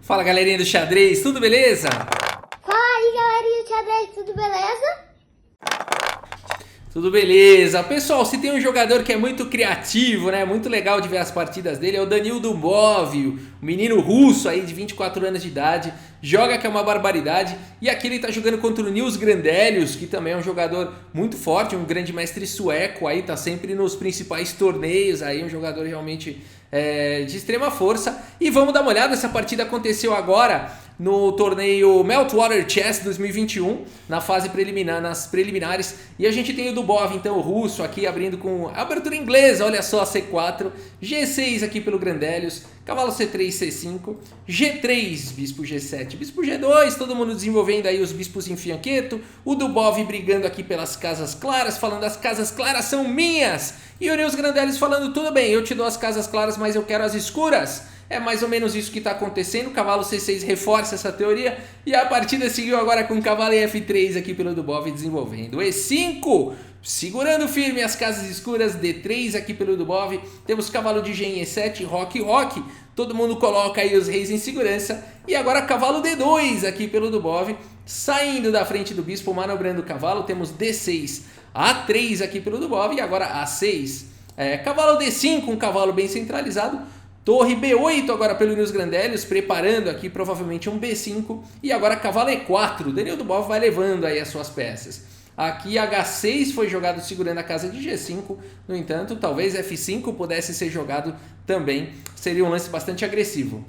Fala galerinha do xadrez, tudo beleza? Fala aí galerinha do xadrez, tudo beleza? Tudo beleza. Pessoal, se tem um jogador que é muito criativo, né? Muito legal de ver as partidas dele, é o Danil Dubov, o menino russo aí de 24 anos de idade. Joga que é uma barbaridade. E aqui ele tá jogando contra o Nils Grandelius, que também é um jogador muito forte, um grande mestre sueco aí, tá sempre nos principais torneios aí, um jogador realmente de extrema força. E vamos dar uma olhada, essa partida aconteceu agora no torneio Meltwater Chess 2021, na fase preliminar, nas preliminares, e a gente tem o Dubov, então o russo aqui abrindo com a abertura inglesa, olha só, C4, G6 aqui pelo Grandelius, cavalo C3, C5, G3, bispo G7, bispo G2, todo mundo desenvolvendo aí os bispos em fianqueto, o Dubov brigando aqui pelas casas claras, falando as casas claras são minhas, e o Nils Grandelius falando, tudo bem, eu te dou as casas claras, mas eu quero as escuras. É mais ou menos isso que está acontecendo, o cavalo C6 reforça essa teoria e a partida seguiu agora com o cavalo F3 aqui pelo Dubov desenvolvendo. E5, segurando firme as casas escuras, D3 aqui pelo Dubov, temos cavalo de G em E7, roque, todo mundo coloca aí os reis em segurança e agora cavalo D2 aqui pelo Dubov, saindo da frente do bispo, manobrando o cavalo, temos D6, A3 aqui pelo Dubov e agora A6, cavalo D5, um cavalo bem centralizado, torre B8 agora pelo Nils Grandelius, preparando aqui provavelmente um B5. E agora cavalo E4, Danil Dubov vai levando aí as suas peças. Aqui H6 foi jogado segurando a casa de G5. No entanto, talvez F5 pudesse ser jogado também. Seria um lance bastante agressivo.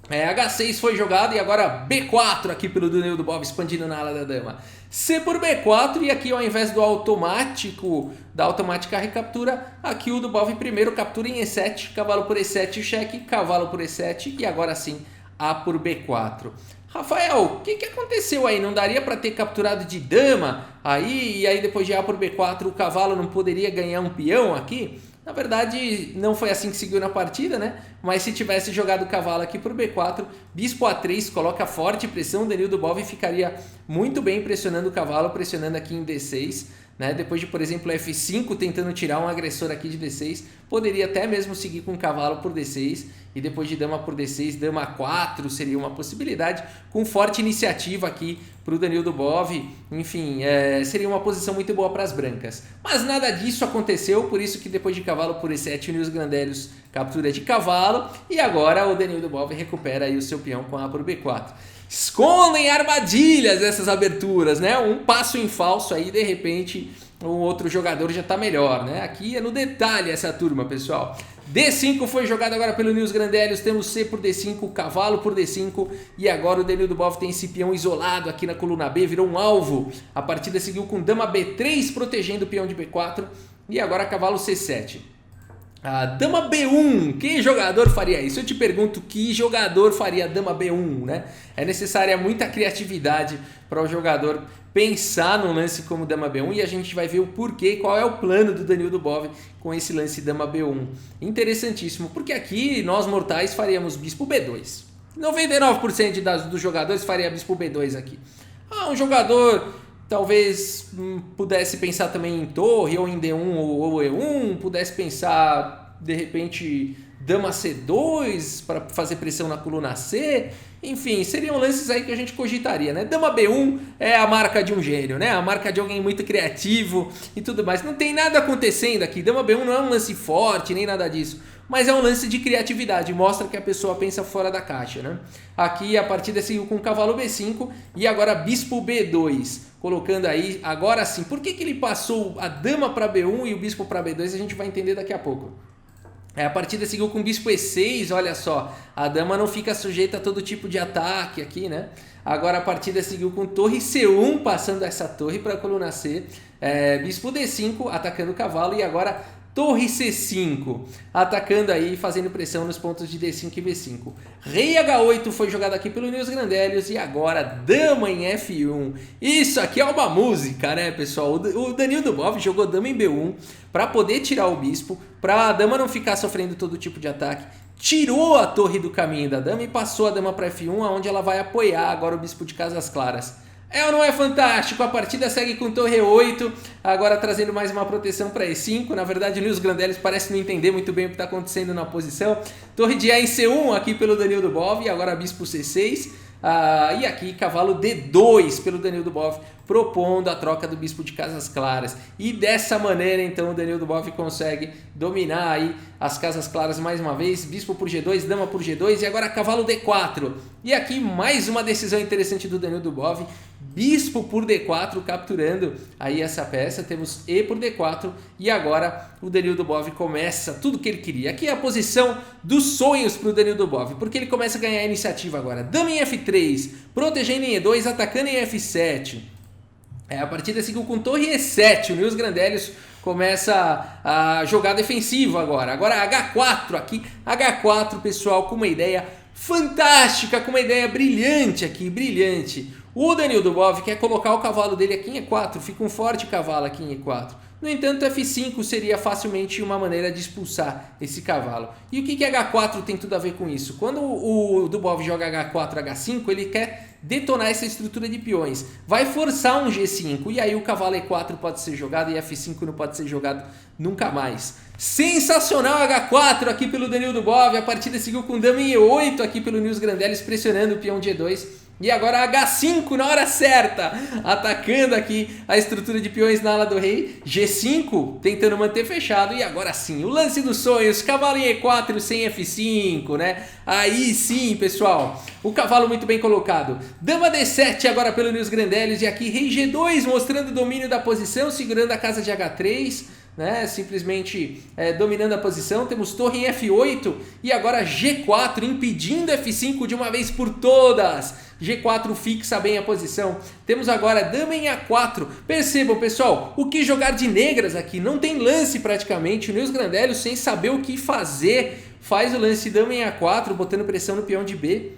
H6 foi jogado e agora B4 aqui pelo Danil Dubov expandindo na ala da dama. C por B4 e aqui ao invés do automático, da automática recaptura, aqui o Dubov primeiro captura em E7, cavalo por E7 cheque, cavalo por E7 e agora sim A por B4. Rafael, o que aconteceu aí? Não daria para ter capturado de dama aí e aí depois de A por B4 o cavalo não poderia ganhar um peão aqui? Na verdade, não foi assim que seguiu na partida, né? Mas se tivesse jogado o cavalo aqui por B4, bispo A3 coloca forte pressão, o Danil Dubov ficaria muito bem pressionando o cavalo, pressionando aqui em D6, né? Depois de, por exemplo, F5 tentando tirar um agressor aqui de D6, poderia até mesmo seguir com o cavalo por D6 e depois de dama por D6, dama A4 seria uma possibilidade, com forte iniciativa aqui para o Danil Dubov, enfim, seria uma posição muito boa para as brancas. Mas nada disso aconteceu, por isso que depois de cavalo por E7 o Nils Grandelius captura de cavalo e agora o Danil Dubov recupera aí o seu peão com A por B4. Escondem armadilhas essas aberturas, né? Um passo em falso aí, de repente, o outro jogador já está melhor, né? Aqui é no detalhe essa turma, pessoal. D5 foi jogado agora pelo Nils Grandelius, temos C por D5, cavalo por D5 e agora o Danil Dubov tem esse peão isolado aqui na coluna B, virou um alvo. A partida seguiu com dama B3 protegendo o peão de B4 e agora cavalo C7. A dama B1, que jogador faria isso? Eu te pergunto, que jogador faria dama B1, né? É necessária muita criatividade para o jogador pensar num lance como dama B1 e a gente vai ver o porquê, qual é o plano do Danil Dubov com esse lance dama B1. Interessantíssimo, porque aqui nós mortais faríamos bispo B2. 99% dos jogadores faria bispo B2 aqui. Um jogador talvez pudesse pensar também em torre, ou em D1 ou E1, pudesse pensar, de repente, dama C2 para fazer pressão na coluna C. Enfim, seriam lances aí que a gente cogitaria, né? Dama B1 é a marca de um gênio, né? A marca de alguém muito criativo e tudo mais. Não tem nada acontecendo aqui. Dama B1 não é um lance forte, nem nada disso. Mas é um lance de criatividade, mostra que a pessoa pensa fora da caixa, né? Aqui a partida seguiu com cavalo B5 e agora bispo B2, colocando aí, agora sim. Por que ele passou a dama para B1 e o bispo para B2? A gente vai entender daqui a pouco. A partida seguiu com bispo E6, olha só, a dama não fica sujeita a todo tipo de ataque aqui, né? Agora a partida seguiu com torre C1, passando essa torre para a coluna C, bispo D5, atacando o cavalo e agora torre C5, atacando aí, fazendo pressão nos pontos de D5 e B5. Rei H8 foi jogado aqui pelo Nils Grandelius e agora dama em F1. Isso aqui é uma música, né, pessoal? O Danil Dubov jogou dama em B1 para poder tirar o bispo, para a dama não ficar sofrendo todo tipo de ataque. Tirou a torre do caminho da dama e passou a dama para F1, onde ela vai apoiar agora o bispo de casas claras. É ou não é fantástico? A partida segue com torre 8, agora trazendo mais uma proteção para E5. Na verdade, o Nils Grandellis parece não entender muito bem o que está acontecendo na posição. Torre de A em C1 aqui pelo Danil Dubov, e agora bispo C6. E aqui cavalo D2 pelo Danil Dubov, propondo a troca do bispo de casas claras. E dessa maneira, então, o Danil Dubov consegue dominar aí as casas claras mais uma vez. Bispo por G2, dama por G2 e agora cavalo D4. E aqui mais uma decisão interessante do Danil Dubov. Bispo por D4, capturando aí essa peça. Temos E por D4 e agora o Danil Dubov começa tudo que ele queria. Aqui é a posição dos sonhos para o Danil Dubov, porque ele começa a ganhar a iniciativa agora. Dama em F3, protegendo em E2, atacando em F7. A partida seguiu com torre E7, o Nils Grandellis começa a jogar defensivo agora. Agora H4 aqui, H4 pessoal, com uma ideia fantástica, com uma ideia brilhante aqui, brilhante. O Danil Dubov quer colocar o cavalo dele aqui em E4, fica um forte cavalo aqui em E4. No entanto, F5 seria facilmente uma maneira de expulsar esse cavalo. E o que H4 tem tudo a ver com isso? Quando o Dubov joga H4, H5, ele quer detonar essa estrutura de peões. Vai forçar um G5 e aí o cavalo E4 pode ser jogado e F5 não pode ser jogado nunca mais. Sensacional H4 aqui pelo Danil Dubov. A partida seguiu com dama em E8 aqui pelo Nils Grandellis, pressionando o peão G2. E agora H5 na hora certa, atacando aqui a estrutura de peões na ala do rei. G5 tentando manter fechado. E agora sim, o lance dos sonhos, cavalo em E4 sem F5, né? Aí sim, pessoal, o cavalo muito bem colocado. Dama D7 agora pelo Nils Grandellis. E aqui rei G2 mostrando o domínio da posição, segurando a casa de H3. Né, simplesmente dominando a posição. Temos torre em F8 e agora G4 impedindo F5 de uma vez por todas. G4 fixa bem a posição. Temos agora dama em A4. Percebam, pessoal, o que jogar de negras aqui? Não tem lance praticamente. O Nils Grandellis, sem saber o que fazer, faz o lance dama em A4, botando pressão no peão de B.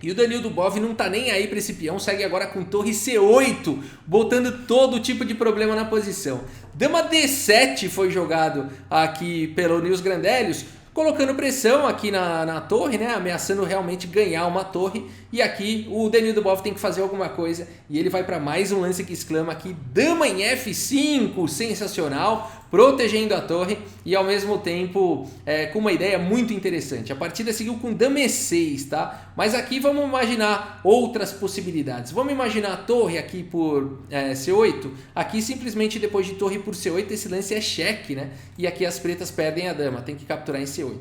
E o Danil Dubov não tá nem aí para esse peão, segue agora com torre C8, botando todo tipo de problema na posição. Dama D7 foi jogado aqui pelo Nils Grandellis, colocando pressão aqui na torre, né? Ameaçando realmente ganhar uma torre. E aqui o Danil Dubov tem que fazer alguma coisa e ele vai para mais um lance que exclama aqui, dama em F5, sensacional, protegendo a torre e ao mesmo tempo com uma ideia muito interessante. A partida seguiu com dama E6, tá? Mas aqui vamos imaginar outras possibilidades. Vamos imaginar a torre aqui por C8. Aqui simplesmente depois de torre por C8 esse lance é cheque, né? E aqui as pretas perdem a dama, tem que capturar em C8.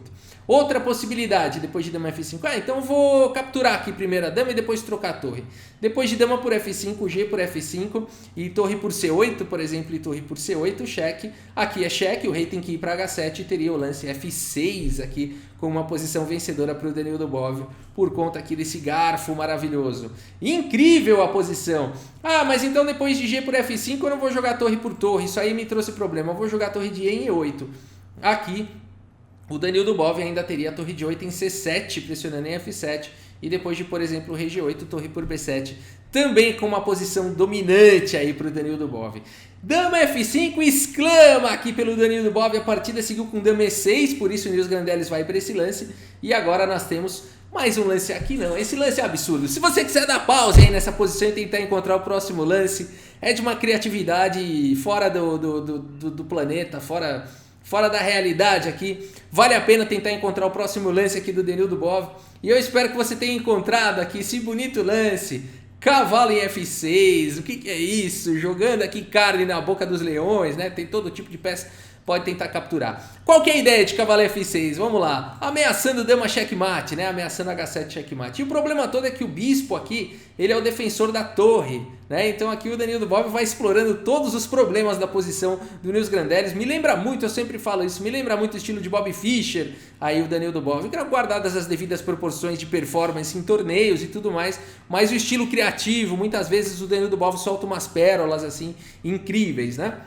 Outra possibilidade, depois de dama F5, então vou capturar aqui primeiro a dama e depois trocar a torre. Depois de dama por F5, G por F5 e torre por C8, por exemplo, e torre por C8, cheque. Aqui é cheque, o rei tem que ir para H7 e teria o lance F6 aqui com uma posição vencedora para o Danil Dubov por conta aqui desse garfo maravilhoso. Incrível a posição. Mas então depois de G por F5 eu não vou jogar torre por torre, isso aí me trouxe problema, eu vou jogar torre de E em E8. Aqui o Danil Dubov ainda teria a torre de 8 em C7, pressionando em F7. E depois de, por exemplo, o rei G8, torre por B7. Também com uma posição dominante aí para o Danil Dubov. Dama F5, exclama aqui pelo Danil Dubov. A partida seguiu com dama E6, por isso o Nils Grandellis vai para esse lance. E agora nós temos mais um lance aqui, não. Esse lance é absurdo. Se você quiser dar pausa aí nessa posição e tentar encontrar o próximo lance, é de uma criatividade fora do planeta, fora da realidade aqui. Vale a pena tentar encontrar o próximo lance aqui do Danil Dubov. E eu espero que você tenha encontrado aqui esse bonito lance. Cavalo em F6, o que é isso? Jogando aqui carne na boca dos leões, né? Tem todo tipo de peça, pode tentar capturar. Qual que é a ideia de cavalo F6? Vamos lá. Ameaçando dama checkmate, né? Ameaçando H7 checkmate. E o problema todo é que o bispo aqui, ele é o defensor da torre, né? Então aqui o Danil Dubov vai explorando todos os problemas da posição do Nils Grandellis. Me lembra muito, eu sempre falo isso, me lembra muito o estilo de Bobby Fischer, aí o Danil Dubov, guardadas as devidas proporções de performance em torneios e tudo mais, mas o estilo criativo, muitas vezes o Danil Dubov solta umas pérolas assim, incríveis, né?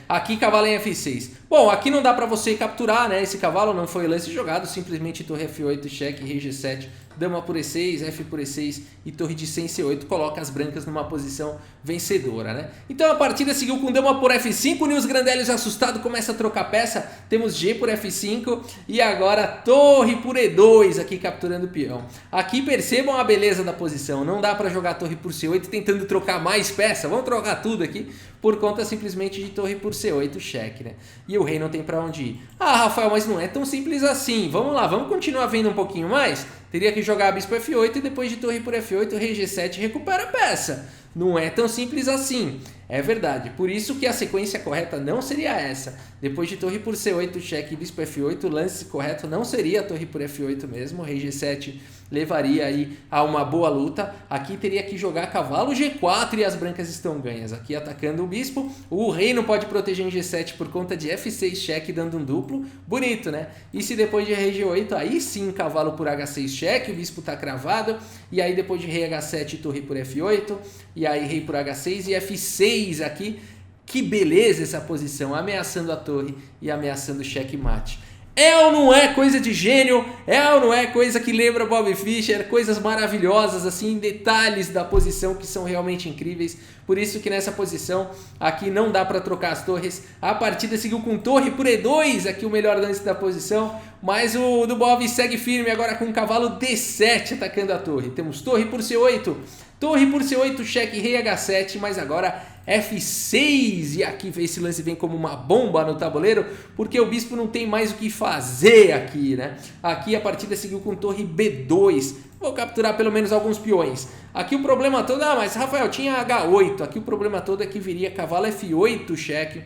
Aqui cavalo em F6. Bom, aqui não dá pra você capturar, né? Esse cavalo não foi lance jogado, simplesmente torre F8, cheque, rei G7, dama por E6, F por E6 e torre de C em C8, coloca as brancas numa posição vencedora, né? Então a partida seguiu com dama por F5, o Nils Grandellis assustado começa a trocar peça, temos G por F5 e agora torre por E2 aqui capturando o peão. Aqui percebam a beleza da posição, não dá pra jogar torre por C8 tentando trocar mais peça, vamos trocar tudo aqui, por conta simplesmente de torre por C8 cheque, né? E o rei não tem para onde ir. Ah, Rafael, mas não é tão simples assim. Vamos lá, vamos continuar vendo um pouquinho mais? Teria que jogar bispo F8 e depois de torre por F8, rei G7 recupera a peça. Não é tão simples assim. É verdade. Por isso que a sequência correta não seria essa. Depois de torre por C8, cheque e bispo F8, o lance correto não seria a torre por F8 mesmo. Rei G7 levaria aí a uma boa luta. Aqui teria que jogar cavalo G4 e as brancas estão ganhas. Aqui atacando o bispo. O rei não pode proteger em G7 por conta de F6 cheque dando um duplo. Bonito, né? E se depois de rei G8, aí sim cavalo por H6 cheque, o bispo tá cravado. E aí depois de rei H7, torre por F8. E aí rei por H6 e F6 aqui. Que beleza essa posição, ameaçando a torre e ameaçando o checkmate. É ou não é coisa de gênio? É ou não é coisa que lembra Bobby Fischer? Coisas maravilhosas, assim, detalhes da posição que são realmente incríveis. Por isso que nessa posição aqui não dá para trocar as torres. A partida seguiu com torre por E2, aqui o melhor lance da posição. Mas o do Bobby segue firme agora com o cavalo D7 atacando a torre. Temos torre por C8. Torre por C8, cheque, rei H7, mas agora F6. E aqui esse lance vem como uma bomba no tabuleiro, porque o bispo não tem mais o que fazer aqui, né? Aqui a partida seguiu com torre B2. Vou capturar pelo menos alguns peões. Aqui o problema todo... Ah, mas Rafael, tinha H8. Aqui o problema todo é que viria cavalo F8, cheque.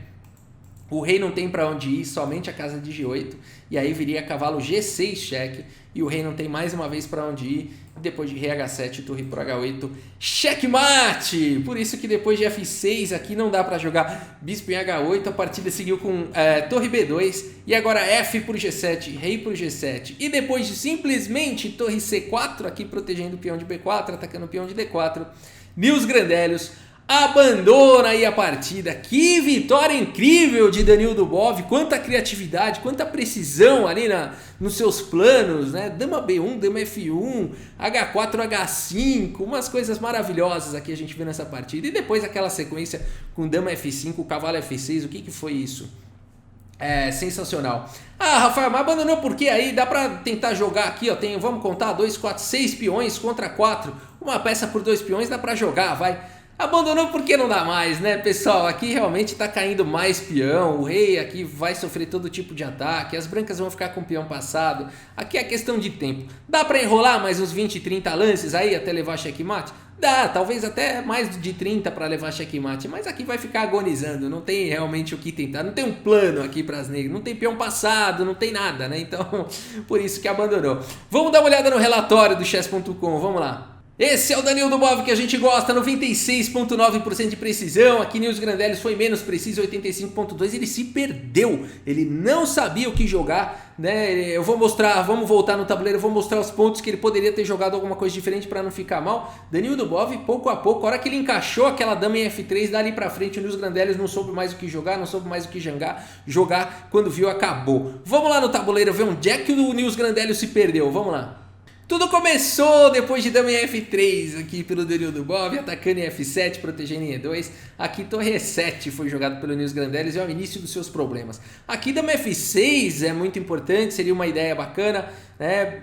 O rei não tem para onde ir, somente a casa de G8. E aí viria cavalo G6 cheque. E o rei não tem mais uma vez para onde ir. Depois de rei H7, torre por H8, checkmate! Por isso que depois de F6 aqui não dá para jogar bispo em H8. A partida seguiu com torre B2. E agora F por G7, rei por G7. E depois de simplesmente torre C4, aqui protegendo o peão de B4, atacando o peão de D4. Nils Grandelius abandona aí a partida. Que vitória incrível de Daniil Dubov. Quanta criatividade, quanta precisão ali nos seus planos, né? Dama B1, dama F1, H4, H5, umas coisas maravilhosas aqui a gente vê nessa partida. E depois aquela sequência com dama F5, cavalo F6, o que foi isso? É sensacional. Ah, Rafael, mas abandonou por quê? Aí dá pra tentar jogar aqui, ó. Vamos contar, 2, 4, 6 peões contra 4. Uma peça por 2 peões dá pra jogar, vai. Abandonou porque não dá mais, né, pessoal? Aqui realmente tá caindo mais peão. O rei aqui vai sofrer todo tipo de ataque. As brancas vão ficar com o peão passado. Aqui é questão de tempo. Dá pra enrolar mais uns 20, 30 lances aí até levar checkmate? Dá, talvez até mais de 30 para levar checkmate, mas aqui vai ficar agonizando, não tem realmente o que tentar, não tem um plano aqui para as negras, não tem peão passado, não tem nada, né? Então, por isso que abandonou. Vamos dar uma olhada no relatório do chess.com, vamos lá. Esse é o Daniil Dubov que a gente gosta, 96,9% de precisão. Aqui Nils Grandelius foi menos preciso, 85,2%. Ele se perdeu, ele não sabia o que jogar, né? Eu vou mostrar, vamos voltar no tabuleiro, eu vou mostrar os pontos que ele poderia ter jogado alguma coisa diferente para não ficar mal. Daniil Dubov, pouco a pouco, a hora que ele encaixou aquela dama em F3, dali para frente o Nils Grandelius não soube mais o que jogar, não soube mais o que jogar, quando viu acabou. Vamos lá no tabuleiro ver onde é que o Nils Grandelius se perdeu, vamos lá. Tudo começou depois de dama em F3 aqui pelo Daniil Dubov, atacando em F7, protegendo em E2. Aqui torre E7 foi jogado pelo Nils Grandelius e é o início dos seus problemas. Aqui dama F6 é muito importante, seria uma ideia bacana, né?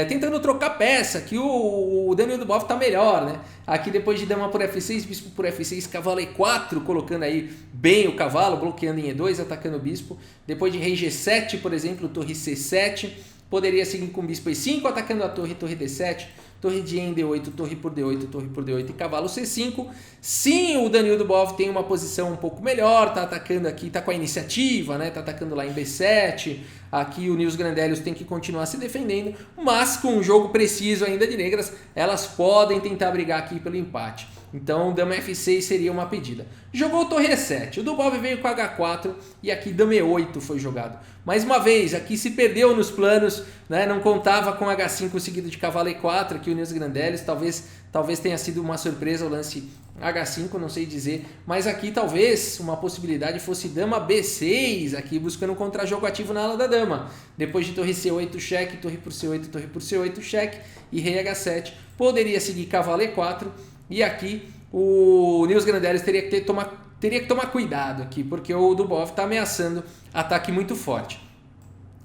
Tentando trocar peça, aqui o Daniil Dubov tá melhor, né? Aqui depois de dama por F6, bispo por F6, cavalo E4, colocando aí bem o cavalo, bloqueando em E2, atacando o bispo. Depois de rei G7, por exemplo, torre C7. Poderia seguir com bispo E5, atacando a torre, torre D7, torre de em D8, torre por D8, torre por D8 e cavalo C5. Sim, o Daniil Dubov tem uma posição um pouco melhor, tá atacando aqui, tá com a iniciativa, né? Tá atacando lá em B7. Aqui o Nils Grandelius tem que continuar se defendendo, mas com um jogo preciso ainda de negras, elas podem tentar brigar aqui pelo empate. Então, dama F6 seria uma pedida. Jogou torre E7, o Dubov veio com H4 e aqui dama E8 foi jogado. Mais uma vez, aqui se perdeu nos planos, né? Não contava com H5 seguido de cavalo E4, aqui o Nils Grandelius, talvez tenha sido uma surpresa o lance H5, não sei dizer, mas aqui talvez uma possibilidade fosse dama B6, aqui buscando um contra-jogo ativo na ala da dama. Depois de torre C8, cheque, torre por C8, cheque e rei H7, poderia seguir cavalo E4 e aqui o Nils Grandelius teria que tomar cuidado aqui, porque o Dubov está ameaçando ataque muito forte.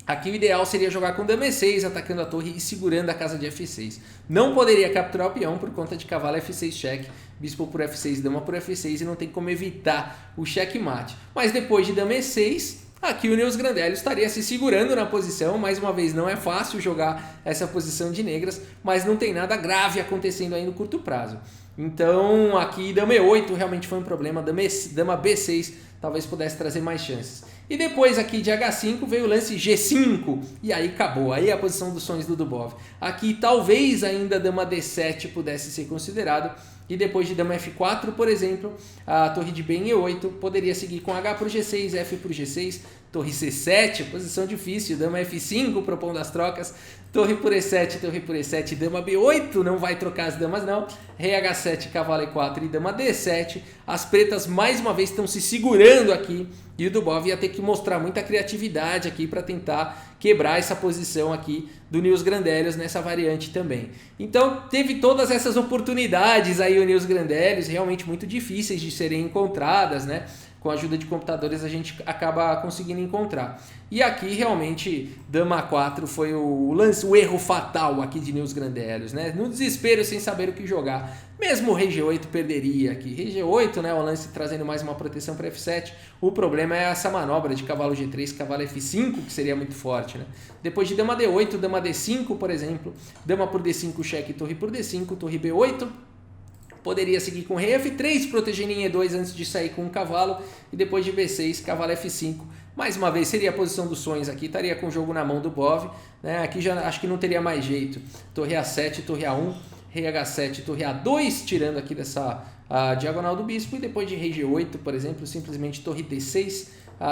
Aqui o ideal seria jogar com dama E6, atacando a torre e segurando a casa de F6. Não poderia capturar o peão por conta de cavalo F6 cheque, bispo por F6, dama por F6 e não tem como evitar o checkmate. Mas depois de dama E6, aqui o Neus Grandello estaria se segurando na posição. Mais uma vez, não é fácil jogar essa posição de negras, mas não tem nada grave acontecendo aí no curto prazo. Então aqui dama E8 realmente foi um problema, dama B6 talvez pudesse trazer mais chances. E depois aqui de H5 veio o lance G5 e aí acabou, aí é a posição dos sonhos do Dubov. Aqui talvez ainda dama D7 pudesse ser considerado e depois de dama F4, por exemplo, a torre de B em E8 poderia seguir com H por G6, F por G6, torre C7, posição difícil, dama F5 propondo as trocas, torre por E7, dama B8, não vai trocar as damas não, rei H7, cavalo E4 e dama D7, as pretas mais uma vez estão se segurando aqui e o Dubov ia ter que mostrar muita criatividade aqui para tentar quebrar essa posição aqui do Neus Grandello nessa variante também. Então teve todas essas oportunidades aí o Neus Grandello, realmente muito difíceis de serem encontradas, né? Com a ajuda de computadores a gente acaba conseguindo encontrar. E aqui realmente dama A4 foi o lance, o erro fatal aqui de Neus Grandello, né? No desespero, sem saber o que jogar. Mesmo o rei G8 perderia aqui. Rei G8, né? O lance trazendo mais uma proteção para F7. O problema é essa manobra de cavalo G3, cavalo F5, que seria muito forte, né? Depois de dama D8, dama D5, por exemplo. Dama por D5, cheque, torre por D5, torre B8. Poderia seguir com rei F3, protegendo em E2 antes de sair com um cavalo. E depois de B6, cavalo F5. Mais uma vez, seria a posição dos sonhos aqui. Estaria com o jogo na mão do Bov. Né? Aqui já acho que não teria mais jeito. Torre A7, torre A1, rei H7, torre A2, tirando aqui dessa diagonal do bispo. E depois de rei G8, por exemplo, simplesmente torre D6,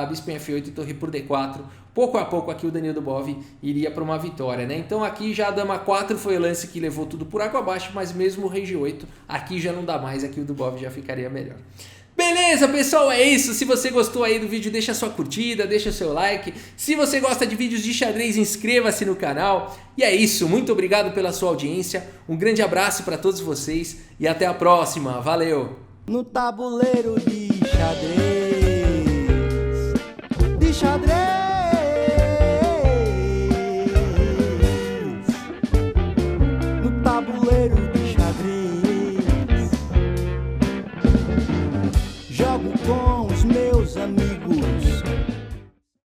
bispo em F8 e torre por D4. Pouco a pouco aqui o Danil Dubov iria para uma vitória, né? Então aqui já a dama 4 foi o lance que levou tudo por água abaixo, mas mesmo o rei G8 aqui já não dá mais, aqui o Dubov já ficaria melhor. Beleza, pessoal, é isso. Se você gostou aí do vídeo, deixa sua curtida, deixa seu like. Se você gosta de vídeos de xadrez, inscreva-se no canal. E é isso, muito obrigado pela sua audiência. Um grande abraço para todos vocês e até a próxima. Valeu! No tabuleiro de xadrez,